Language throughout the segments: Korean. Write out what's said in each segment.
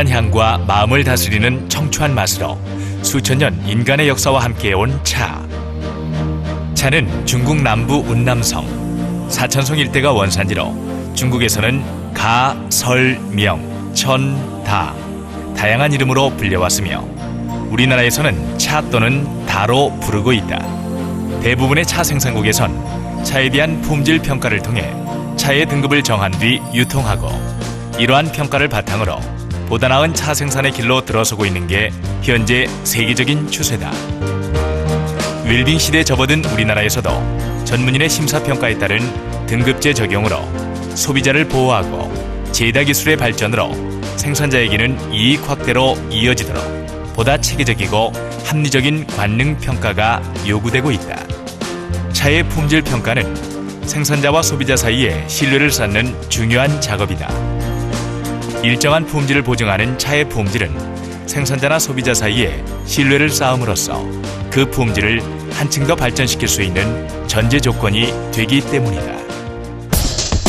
은은한 향과 마음을 다스리는 청초한 맛으로 수천 년 인간의 역사와 함께해온 차. 차는 중국 남부 운남성, 사천성 일대가 원산지로 중국에서는 가, 설, 명, 천, 다 다양한 이름으로 불려왔으며 우리나라에서는 차 또는 다로 부르고 있다. 대부분의 차 생산국에선 차에 대한 품질 평가를 통해 차의 등급을 정한 뒤 유통하고 이러한 평가를 바탕으로 보다 나은 차 생산의 길로 들어서고 있는 게 현재 세계적인 추세다. 웰빙 시대에 접어든 우리나라에서도 전문인의 심사평가에 따른 등급제 적용으로 소비자를 보호하고 제다 기술의 발전으로 생산자에게는 이익 확대로 이어지도록 보다 체계적이고 합리적인 관능 평가가 요구되고 있다. 차의 품질 평가는 생산자와 소비자 사이에 신뢰를 쌓는 중요한 작업이다. 일정한 품질을 보증하는 차의 품질은 생산자나 소비자 사이에 신뢰를 쌓음으로써 그 품질을 한층 더 발전시킬 수 있는 전제 조건이 되기 때문이다.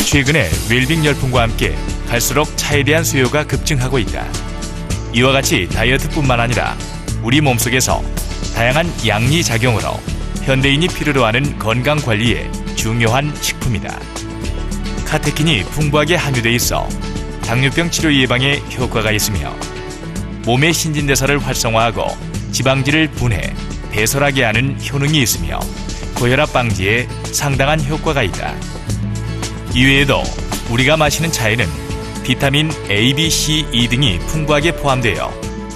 최근에 웰빙 열풍과 함께 갈수록 차에 대한 수요가 급증하고 있다. 이와 같이 다이어트뿐만 아니라 우리 몸속에서 다양한 양리작용으로 현대인이 필요로 하는 건강관리에 중요한 식품이다. 카테킨이 풍부하게 함유돼 있어 당뇨병 치료 예방에 효과가 있으며 몸의 신진대사를 활성화하고 지방질을 분해, 배설하게 하는 효능이 있으며 고혈압 방지에 상당한 효과가 있다. 이외에도 우리가 마시는 차에는 비타민 A, B, C, E 등이 풍부하게 포함되어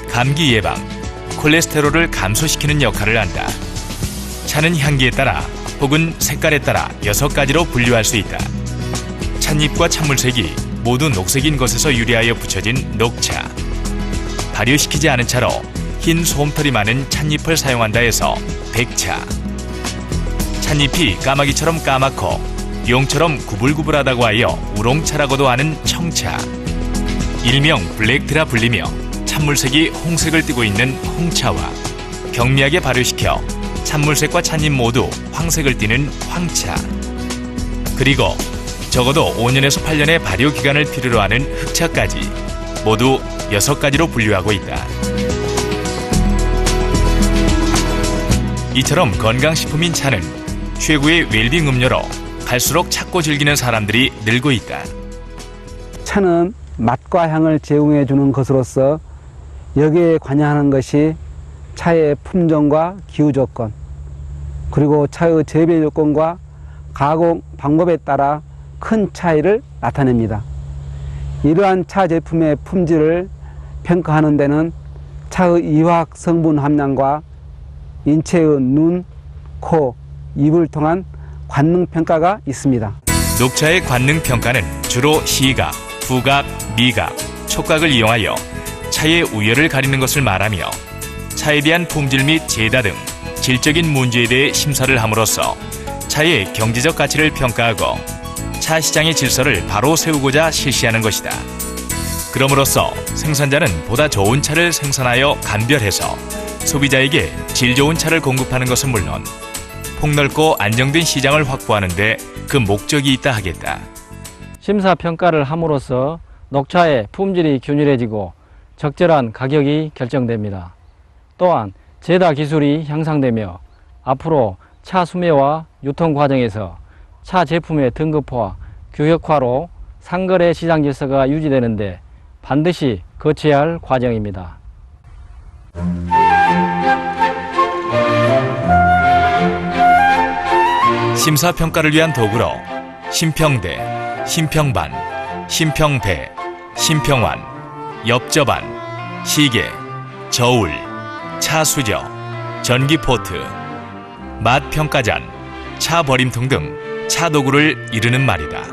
감기 예방, 콜레스테롤을 감소시키는 역할을 한다. 차는 향기에 따라 혹은 색깔에 따라 6가지로 분류할 수 있다. 찻잎과 찬물색이 모두 녹색인 것에서 유래하여 붙여진 녹차. 발효시키지 않은 차로 흰 솜털이 많은 찻잎을 사용한다 해서 백차. 찻잎이 까마귀처럼 까맣고 용처럼 구불구불하다고 하여 우롱차라고도 하는 청차. 일명 블랙티라 불리며 찬물색이 홍색을 띠고 있는 홍차와 경미하게 발효시켜 찬물색과 찻잎 모두 황색을 띠는 황차. 그리고 적어도 5년에서 8년의 발효 기간을 필요로 하는 흑차까지 모두 6가지로 분류하고 있다. 이처럼 건강식품인 차는 최고의 웰빙 음료로 갈수록 찾고 즐기는 사람들이 늘고 있다. 차는 맛과 향을 제공해주는 것으로서 여기에 관여하는 것이 차의 품종과 기후 조건, 그리고 차의 재배 조건과 가공 방법에 따라 큰 차이를 나타냅니다. 이러한 차 제품의 품질을 평가하는 데는 차의 이화학 성분 함량과 인체의 눈, 코, 입을 통한 관능 평가가 있습니다. 녹차의 관능 평가는 주로 시각, 후각, 미각, 촉각을 이용하여 차의 우열을 가리는 것을 말하며 차에 대한 품질 및 제다 등 질적인 문제에 대해 심사를 함으로써 차의 경제적 가치를 평가하고 차 시장의 질서를 바로 세우고자 실시하는 것이다. 그럼으로써 생산자는 보다 좋은 차를 생산하여 감별해서 소비자에게 질 좋은 차를 공급하는 것은 물론 폭넓고 안정된 시장을 확보하는 데 그 목적이 있다 하겠다. 심사평가를 함으로써 녹차의 품질이 균일해지고 적절한 가격이 결정됩니다. 또한 제다 기술이 향상되며 앞으로 차 수매와 유통 과정에서 차 제품의 등급화, 규격화로 상거래 시장 질서가 유지되는데 반드시 거쳐야 할 과정입니다. 심사평가를 위한 도구로 심평대, 심평반, 심평배, 심평환, 엽저반, 시계, 저울, 차수저, 전기포트, 맛평가잔, 차버림통 등 차도구를 이르는 말이다.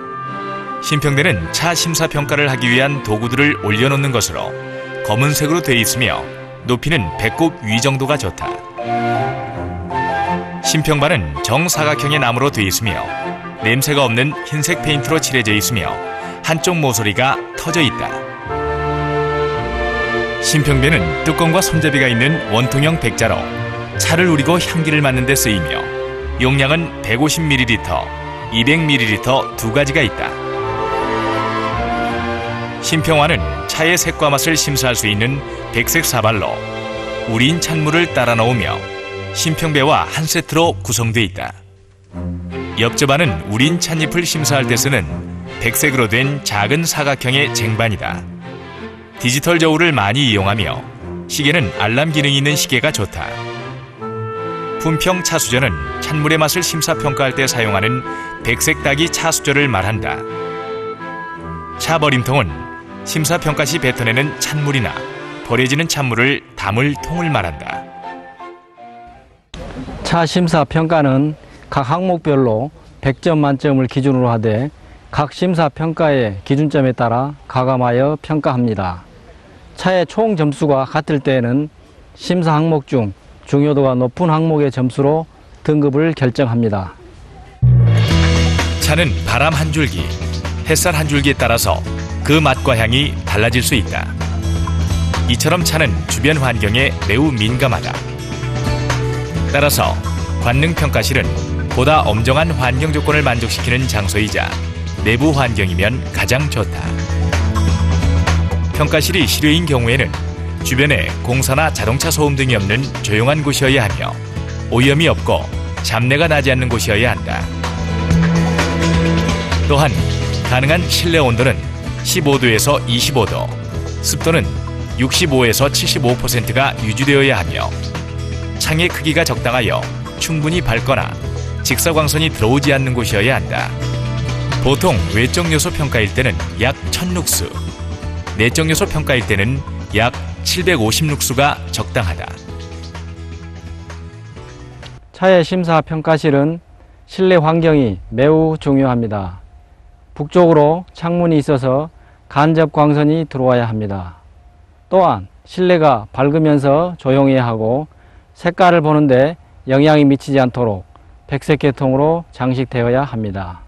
심평대는 차 심사평가를 하기 위한 도구들을 올려놓는 것으로 검은색으로 되어 있으며 높이는 배꼽 위 정도가 좋다. 심평반은 정사각형의 나무로 되어 있으며 냄새가 없는 흰색 페인트로 칠해져 있으며 한쪽 모서리가 터져 있다. 심평배는 뚜껑과 손잡이가 있는 원통형 백자로 차를 우리고 향기를 맡는 데 쓰이며 용량은 150ml, 200ml 두 가지가 있다. 심평화는 차의 색과 맛을 심사할 수 있는 백색 사발로 우린 찬물을 따라 넣으며 심평배와 한 세트로 구성되어 있다. 엽저반은 우린 찻잎을 심사할 때 쓰는 백색으로 된 작은 사각형의 쟁반이다. 디지털 저울을 많이 이용하며 시계는 알람 기능이 있는 시계가 좋다. 품평 차수저는 찬물의 맛을 심사평가할 때 사용하는 백색 따기 차수저를 말한다. 차버림통은 심사평가 시 뱉어내는 찬물이나 버려지는 찬물을 담을 통을 말한다. 차 심사 평가는 각 항목별로 100점 만점을 기준으로 하되 각 심사 평가의 기준점에 따라 가감하여 평가합니다. 차의 총 점수가 같을 때에는 심사 항목 중 중요도가 높은 항목의 점수로 등급을 결정합니다. 차는 바람 한 줄기, 햇살 한 줄기에 따라서 그 맛과 향이 달라질 수 있다. 이처럼 차는 주변 환경에 매우 민감하다. 따라서 관능평가실은 보다 엄정한 환경 조건을 만족시키는 장소이자 내부 환경이면 가장 좋다. 평가실이 실외인 경우에는 주변에 공사나 자동차 소음 등이 없는 조용한 곳이어야 하며 오염이 없고 잡내가 나지 않는 곳이어야 한다. 또한 가능한 실내 온도는 15도에서 25도, 습도는 65에서 75%가 유지되어야 하며 창의 크기가 적당하여 충분히 밝거나 직사광선이 들어오지 않는 곳이어야 한다. 보통 외적 요소 평가일 때는 약 1000룩스, 내적 요소 평가일 때는 약 750룩스가 적당하다. 차의 심사 평가실은 실내 환경이 매우 중요합니다. 북쪽으로 창문이 있어서 간접 광선이 들어와야 합니다. 또한 실내가 밝으면서 조용해야 하고 색깔을 보는데 영향이 미치지 않도록 백색 계통으로 장식되어야 합니다.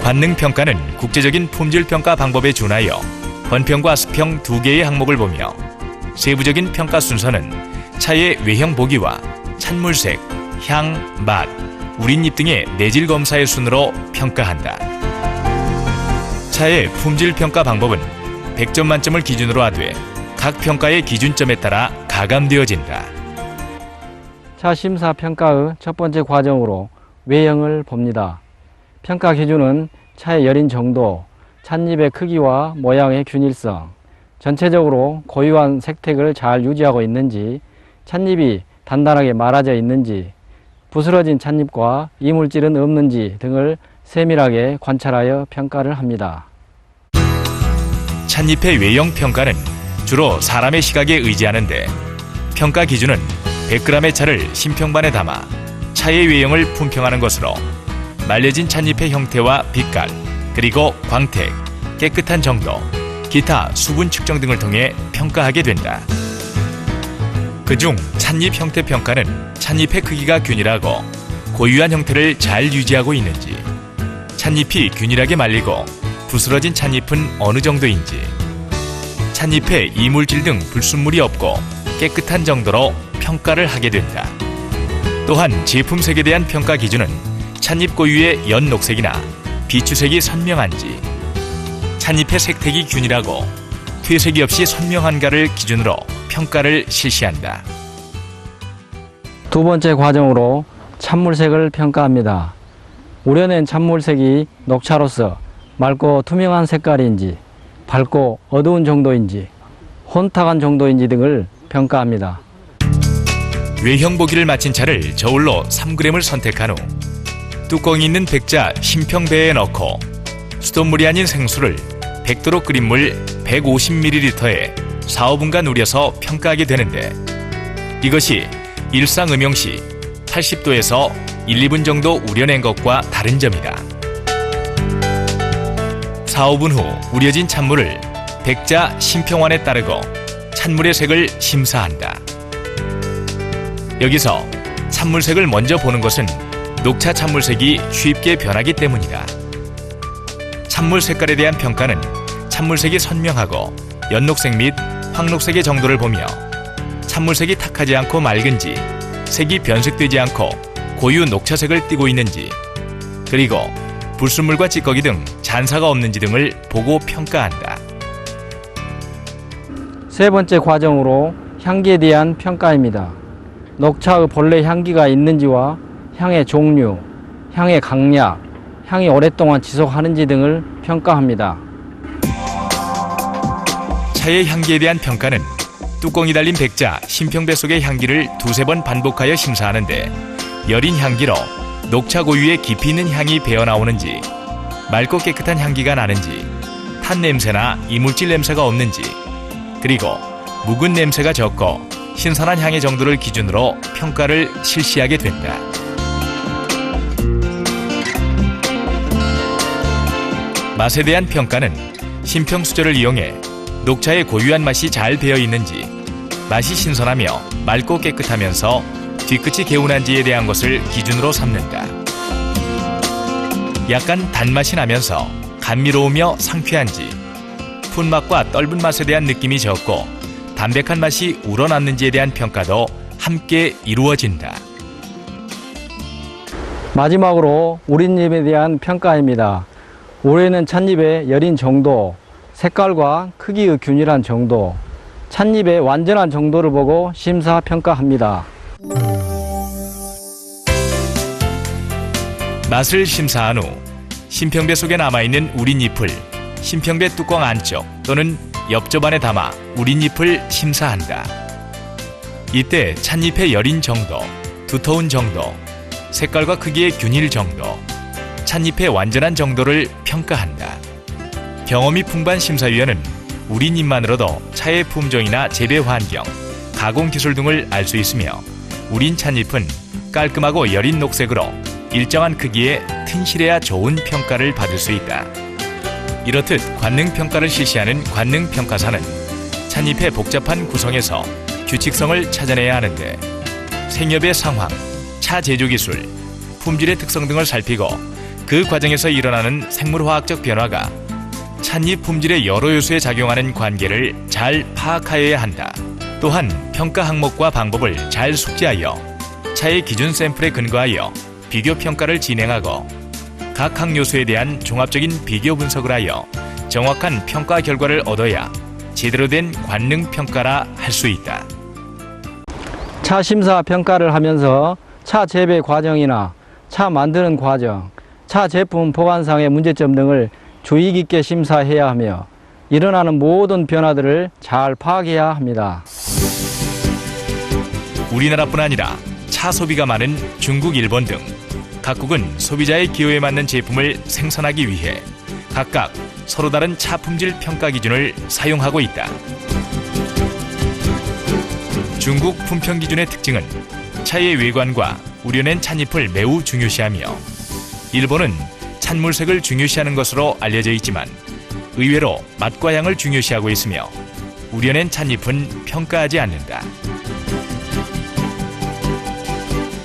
관능평가는 국제적인 품질평가 방법에 준하여 건평과 수평 두 개의 항목을 보며 세부적인 평가 순서는 차의 외형 보기와 찬물색, 향, 맛, 우린잎 등의 내질 검사의 순으로 평가한다. 차의 품질평가 방법은 100점 만점을 기준으로 하되 각 평가의 기준점에 따라 가감되어진다. 차 심사 평가의 첫 번째 과정으로 외형을 봅니다. 평가 기준은 차의 여린 정도, 찻잎의 크기와 모양의 균일성, 전체적으로 고유한 색택을 잘 유지하고 있는지, 찻잎이 단단하게 말아져 있는지, 부스러진 찻잎과 이물질은 없는지 등을 세밀하게 관찰하여 평가를 합니다. 찻잎의 외형 평가는 주로 사람의 시각에 의지하는데 평가 기준은 100g의 차를 심평반에 담아 차의 외형을 품평하는 것으로 말려진 찻잎의 형태와 빛깔, 그리고 광택, 깨끗한 정도, 기타 수분 측정 등을 통해 평가하게 된다. 그중 찻잎 형태 평가는 찻잎의 크기가 균일하고 고유한 형태를 잘 유지하고 있는지, 찻잎이 균일하게 말리고 부스러진 찻잎은 어느 정도인지, 찻잎에 이물질 등 불순물이 없고 깨끗한 정도로 평가를 하게 된다. 또한 제품색에 대한 평가 기준은 찻잎 고유의 연녹색이나 비추색이 선명한지, 찻잎의 색택이 균일하고 퇴색이 없이 선명한가를 기준으로 평가를 실시한다. 두 번째 과정으로 찬물색을 평가합니다. 우려낸 찬물색이 녹차로서 맑고 투명한 색깔인지, 밝고 어두운 정도인지, 혼탁한 정도인지 등을 평가합니다. 외형 보기를 마친 차를 저울로 3g을 선택한 후 뚜껑이 있는 백자 심평배에 넣고 수돗물이 아닌 생수를 100도로 끓인 물 150ml에 4~5분간 우려서 평가하게 되는데, 이것이 일상 음용 시 80도에서 1~2분 정도 우려낸 것과 다른 점이다. 4~5분 후 우려진 찬물을 백자 심평환에 따르고 찬물의 색을 심사한다. 여기서 찬물색을 먼저 보는 것은 녹차 찬물색이 쉽게 변하기 때문이다. 찬물 색깔에 대한 평가는 찬물색이 선명하고 연녹색 및 황녹색의 정도를 보며 찬물색이 탁하지 않고 맑은지, 색이 변색되지 않고 고유 녹차색을 띠고 있는지, 그리고 불순물과 찌꺼기 등 잔사가 없는지 등을 보고 평가한다. 세 번째 과정으로 향기에 대한 평가입니다. 녹차의 본래 향기가 있는지와 향의 종류, 향의 강약, 향이 오랫동안 지속하는지 등을 평가합니다. 차의 향기에 대한 평가는 뚜껑이 달린 백자, 신평배 속의 향기를 두세 번 반복하여 심사하는데 여린 향기로 녹차 고유의 깊이 있는 향이 배어나오는지, 맑고 깨끗한 향기가 나는지, 탄 냄새나 이물질 냄새가 없는지, 그리고 묵은 냄새가 적고 신선한 향의 정도를 기준으로 평가를 실시하게 된다. 맛에 대한 평가는 신평수저를 이용해 녹차의 고유한 맛이 잘 배어 있는지, 맛이 신선하며 맑고 깨끗하면서 뒤끝이 개운한지에 대한 것을 기준으로 삼는다. 약간 단맛이 나면서 감미로우며 상쾌한지, 풋맛과 떫은 맛에 대한 느낌이 적고 담백한 맛이 우러났는지에 대한 평가도 함께 이루어진다. 마지막으로 우린잎에 대한 평가입니다. 올해는 찻잎의 여린 정도, 색깔과 크기의 균일한 정도, 찻잎의 완전한 정도를 보고 심사 평가합니다. 맛을 심사한 후 신평배 속에 남아있는 우린잎을 신평배 뚜껑 안쪽 또는 엽접안에 담아 우린잎을 심사한다. 이때 찻잎의 여린 정도, 두터운 정도, 색깔과 크기의 균일 정도, 찻잎의 완전한 정도를 평가한다. 경험이 풍부한 심사위원은 우린잎만으로도 차의 품종이나 재배 환경, 가공 기술 등을 알 수 있으며 우린 찻잎은 깔끔하고 여린 녹색으로 일정한 크기에 튼실해야 좋은 평가를 받을 수 있다. 이렇듯 관능평가를 실시하는 관능평가사는 찻잎의 복잡한 구성에서 규칙성을 찾아내야 하는데 생엽의 상황, 차 제조 기술, 품질의 특성 등을 살피고 그 과정에서 일어나는 생물화학적 변화가 찻잎 품질의 여러 요소에 작용하는 관계를 잘 파악하여야 한다. 또한 평가 항목과 방법을 잘 숙지하여 차의 기준 샘플에 근거하여 비교 평가를 진행하고 각 항요소에 대한 종합적인 비교 분석을 하여 정확한 평가 결과를 얻어야 제대로 된 관능 평가라 할 수 있다. 차 심사 평가를 하면서 차 재배 과정이나 차 만드는 과정, 차 제품 보관상의 문제점 등을 주의 깊게 심사해야 하며 일어나는 모든 변화들을 잘 파악해야 합니다. 우리나라뿐 아니라 차 소비가 많은 중국, 일본 등 각국은 소비자의 기호에 맞는 제품을 생산하기 위해 각각 서로 다른 차 품질 평가 기준을 사용하고 있다. 중국 품평 기준의 특징은 차의 외관과 우려낸 찻잎을 매우 중요시하며 일본은 찬물색을 중요시하는 것으로 알려져 있지만 의외로 맛과 향을 중요시하고 있으며 우려낸 찻잎은 평가하지 않는다.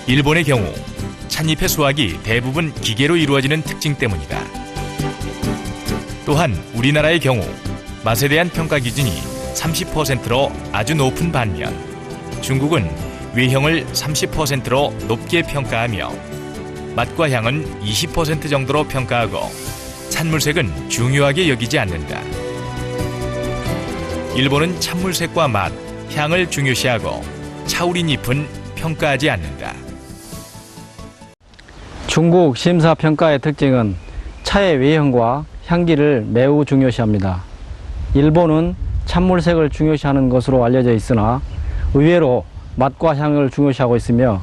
일본의 경우 찻잎의 수확이 대부분 기계로 이루어지는 특징 때문이다. 또한 우리나라의 경우 맛에 대한 평가 기준이 30%로 아주 높은 반면 중국은 외형을 30%로 높게 평가하며 맛과 향은 20% 정도로 평가하고 찬물색은 중요하게 여기지 않는다. 일본은 찬물색과 맛, 향을 중요시하고 차우린 잎은 평가하지 않는다. 중국 심사평가의 특징은 차의 외형과 향기를 매우 중요시합니다. 일본은 찬물색을 중요시하는 것으로 알려져 있으나 의외로 맛과 향을 중요시하고 있으며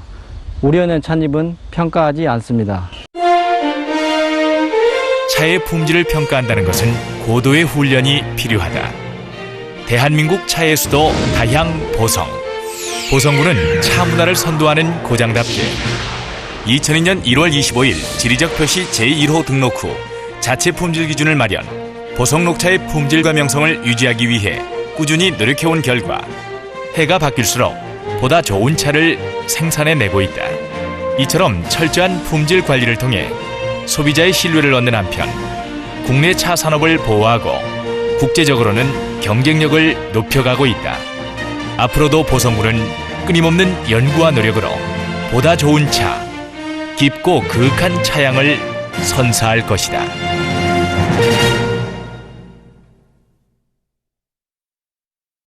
우려낸 찻잎은 평가하지 않습니다. 차의 품질을 평가한다는 것은 고도의 훈련이 필요하다. 대한민국 차의 수도 다향 보성. 보성군은 차 문화를 선도하는 고장답게 2002년 1월 25일 지리적 표시 제1호 등록 후 자체 품질 기준을 마련, 보성 녹차의 품질과 명성을 유지하기 위해 꾸준히 노력해온 결과 해가 바뀔수록 보다 좋은 차를 생산해내고 있다. 이처럼 철저한 품질 관리를 통해 소비자의 신뢰를 얻는 한편 국내 차 산업을 보호하고 국제적으로는 경쟁력을 높여가고 있다. 앞으로도 보성군은 끊임없는 연구와 노력으로 보다 좋은 차, 깊고 그윽한 차향을 선사할 것이다.